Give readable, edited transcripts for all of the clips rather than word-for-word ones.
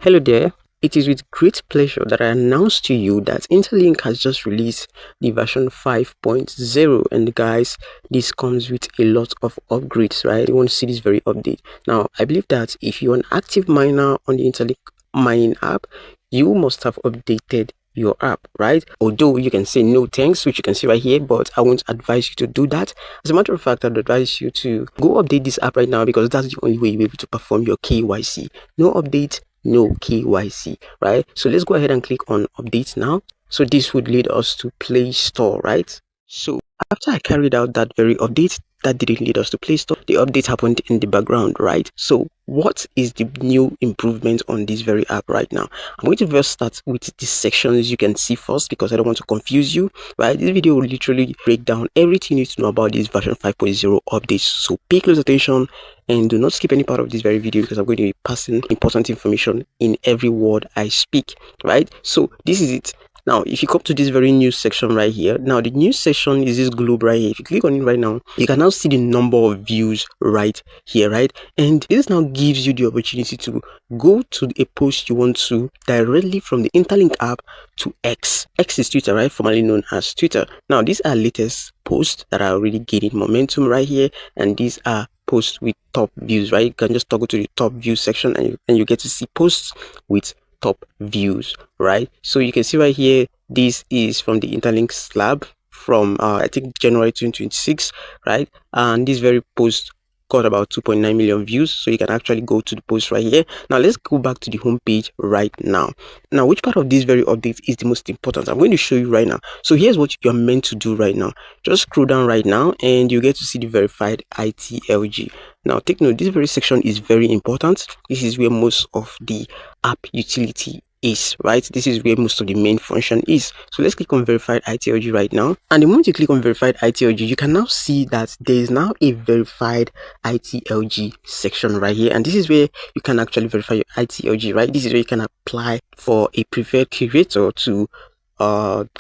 Hello there. It is with great pleasure that I announce to you that InterLink has just released the version 5.0, and guys, this comes with a lot of upgrades, right? You want to see this very update. Now, I believe that if you're an active miner on the InterLink mining app, you must have updated your app, right? Although you can say no thanks, which you can see right here, but I won't advise you to do that. As a matter of fact, I'd advise you to go update this app right now, because that's the only way you'll be able to perform your KYC. No update, no KYC, right? So let's go ahead and click on update now. So this would lead us to Play Store, right? So after I carried out that very update, that didn't lead us to Play Store. The update happened in the background, right? So what is the new improvement on this very app right now? I'm going to first start with the sections you can see first, because I don't want to confuse you, right? This video will literally break down everything you need to know about this version 5.0 updates. So pay close attention and do not skip any part of this very video, because I'm going to be passing important information in every word I speak, right? So this is it. Now, if you come to this very news section right here, now the news section is this globe right here. If you click on it right now, you can now see the number of views right here, right? And this now gives you the opportunity to go to a post you want to directly from the InterLink app to X. X is Twitter, right? Formerly known as Twitter. Now, these are latest posts that are already gaining momentum right here, and these are posts with top views, right? You can just toggle to the top view section and you get to see posts with top views, right? So you can see right here, this is from the InterLink slab from I think January 2026, right? And this very post got about 2.9 million views, so you can actually go to the post right here. Now let's go back to the home page right now. Now, which part of this very update is the most important? I'm going to show you right now. So here's what you're meant to do right now. Just scroll down right now and you get to see the verified ITLG. Now take note, this very section is very important. This is where most of the app utility is, right? This is where most of the main function is. So let's click on verified ITLG right now, and the moment you click on verified ITLG, you can now see that there is now a verified ITLG section right here, and this is where you can actually verify your ITLG, right? This is where you can apply for a preferred curator to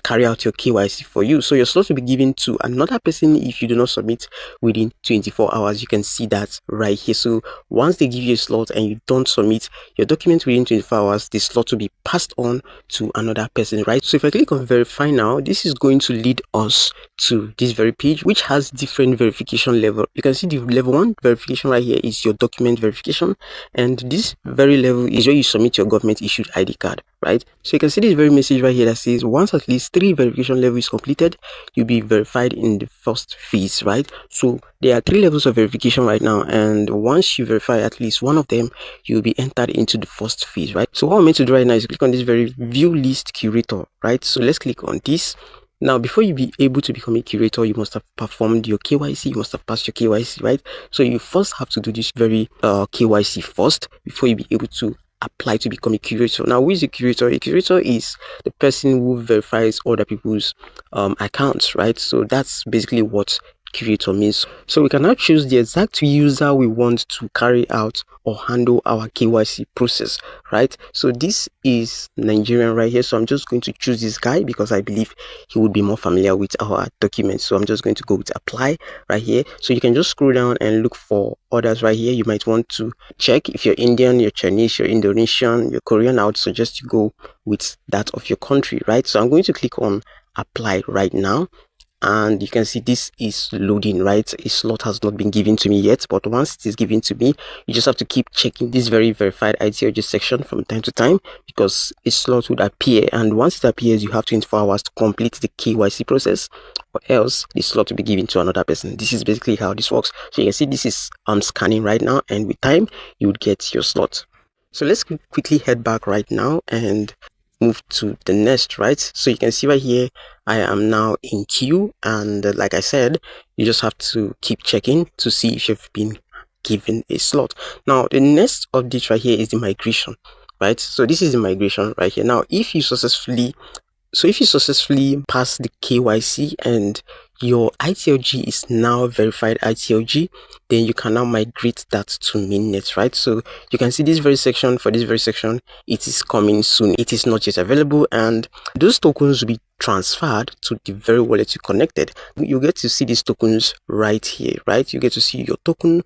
carry out your KYC for you. So your slot will be given to another person if you do not submit within 24 hours. You can see that right here. So once they give you a slot and you don't submit your document within 24 hours, the slot will be passed on to another person, right? So if I click on verify now, this is going to lead us to this very page, which has different verification level. You can see the level 1 verification right here is your document verification, and this very level is where you submit your government issued ID card, right? So you can see this very message right here that says once at least 3 verification levels completed, you'll be verified in the first phase, right? So there are 3 levels of verification right now, and once you verify at least one of them, you'll be entered into the first phase, right? So what I'm meant to do right now is click on this very view list curator, right? So let's click on this. Now, before you be able to become a curator, you must have performed your KYC, you must have passed your KYC, right? So you first have to do this very KYC first before you be able to apply to become a curator. Now, who is a curator? A curator is the person who verifies other people's accounts, right? So that's basically what curator means. So we can now choose the exact user we want to carry out or handle our KYC process, right? So this is Nigerian right here, so I'm just going to choose this guy because I believe he would be more familiar with our documents. So I'm just going to go with apply right here. So you can just scroll down and look for others right here. You might want to check if you're Indian, you're Chinese, you're Indonesian, you're Korean. I would suggest you go with that of your country, right? So I'm going to click on apply right now, and you can see this is loading, right? A slot has not been given to me yet, but once it is given to me, you just have to keep checking this very verified ITLG section from time to time, because a slot would appear, and once it appears, you have 24 hours to complete the KYC process, or else the slot will be given to another person. This is basically how this works. So you can see this is scanning right now, and with time you would get your slot. So let's quickly head back right now and move to the next, right? So you can see right here, I am now in queue, and like I said, you just have to keep checking to see if you've been given a slot. Now the next update right here is the migration, right? So this is the migration right here. Now if you successfully pass the KYC and your ITLG is now verified ITLG, then you can now migrate that to mainnet, right? So you can see this very section. For this very section, it is coming soon. It is not yet available, and those tokens will be transferred to the very wallet you connected. You get to see these tokens right here, right? You get to see your token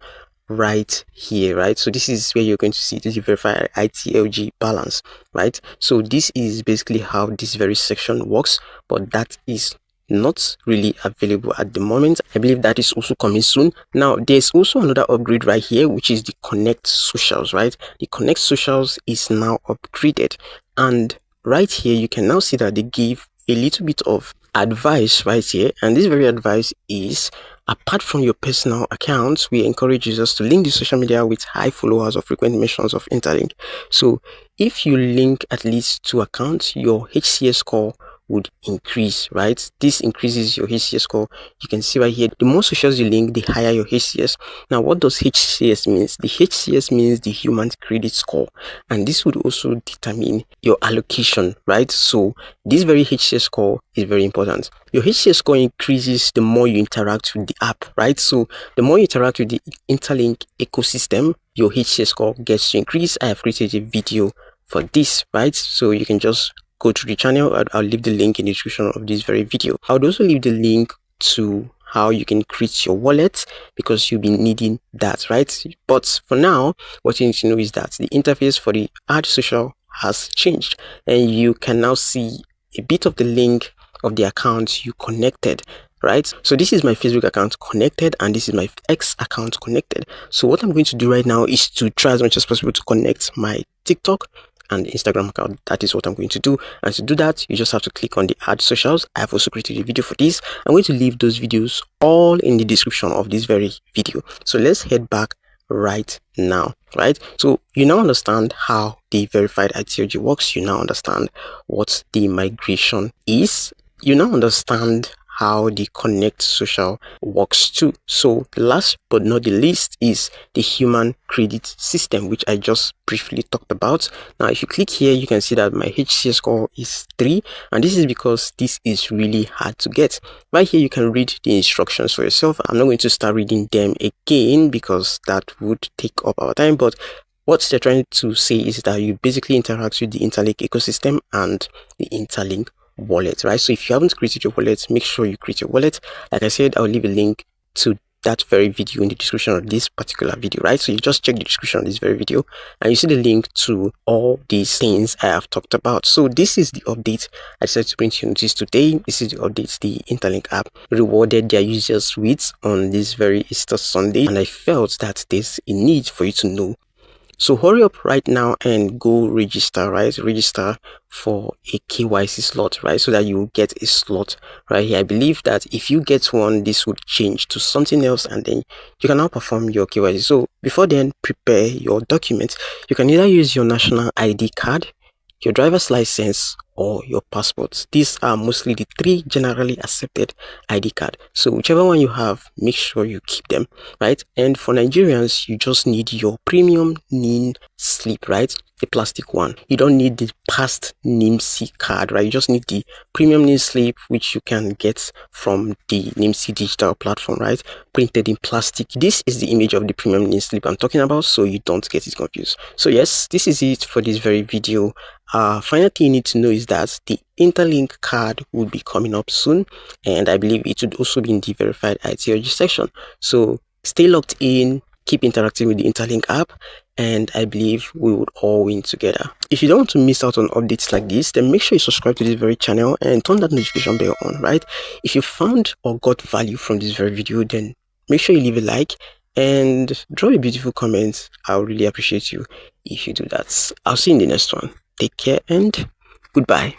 right here, right? So this is where you're going to see the verified ITLG balance, right? So this is basically how this very section works, but that is not really available at the moment. I believe that is also coming soon. Now there's also another upgrade right here, which is the Connect Socials, right? The Connect Socials is now upgraded, and right here you can now see that they give a little bit of advice right here, and this very advice is, apart from your personal accounts, we encourage users to link the social media with high followers or frequent mentions of InterLink. So if you link at least 2 accounts, your HCS score would increase, right? This increases your HCS score. You can see right here, the more socials you link, the higher your HCS. Now what does HCS means? The HCS means the human credit score, and this would also determine your allocation, right? So this very HCS score is very important. Your HCS score increases the more you interact with the app, right? So the more you interact with the InterLink ecosystem, your HCS score gets to increase. I have created a video for this, right? So you can just go to the channel. I'll leave the link in the description of this very video. I would also leave the link to how you can create your wallet, because you'll be needing that, right? But for now, what you need to know is that the interface for the Add Social has changed, and you can now see a bit of the link of the account you connected, right? So this is my Facebook account connected, and this is my X account connected. So what I'm going to do right now is to try as much as possible to connect my TikTok and Instagram account. That is what I'm going to do, and to do that you just have to click on the Add Socials. I have also created a video for this. I'm going to leave those videos all in the description of this very video. So let's head back right now, right? So you now understand how the verified ITLG works. You now understand what the migration is. You now understand how the Connect Social works too. So last but not the least is the human credit system, which I just briefly talked about. Now if you click here, you can see that my HCS score is 3, and this is because this is really hard to get. Right here you can read the instructions for yourself. I'm not going to start reading them again because that would take up our time, but what they're trying to say is that you basically interact with the InterLink ecosystem and the InterLink wallet, right? So if you haven't created your wallet, make sure you create your wallet. Like I said, I'll leave a link to that very video in the description of this particular video, right? So you just check the description of this very video and you see the link to all these things I have talked about. So this is the update I decided to bring to you notice today. This is the update the InterLink app rewarded their users with on this very Easter Sunday, and I felt that there's a need for you to know. So hurry up right now and go register, right? Register for a KYC slot, right? So that you will get a slot right here. I believe that if you get one, this would change to something else, and then you can now perform your KYC. So before then, prepare your documents. You can either use your national ID card, your driver's license, or your passports. These are mostly the 3 generally accepted ID card. So whichever one you have, make sure you keep them, right? And for Nigerians, you just need your premium NIN slip, right? The plastic one. You don't need the past NIMC card, right? You just need the premium NIN slip, which you can get from the NIMC digital platform, right? Printed in plastic. This is the image of the premium NIN slip I'm talking about, so you don't get it confused. So yes, this is it for this very video. Final thing you need to know is that the InterLink card will be coming up soon, and I believe it would also be in the verified ITLG section. So stay locked in, keep interacting with the InterLink app, and I believe we would all win together. If you don't want to miss out on updates like this, then make sure you subscribe to this very channel and turn that notification bell on, right? If you found or got value from this very video, then make sure you leave a like and drop a beautiful comment. I'll really appreciate you if you do that. I'll see you in the next one. Take care and goodbye.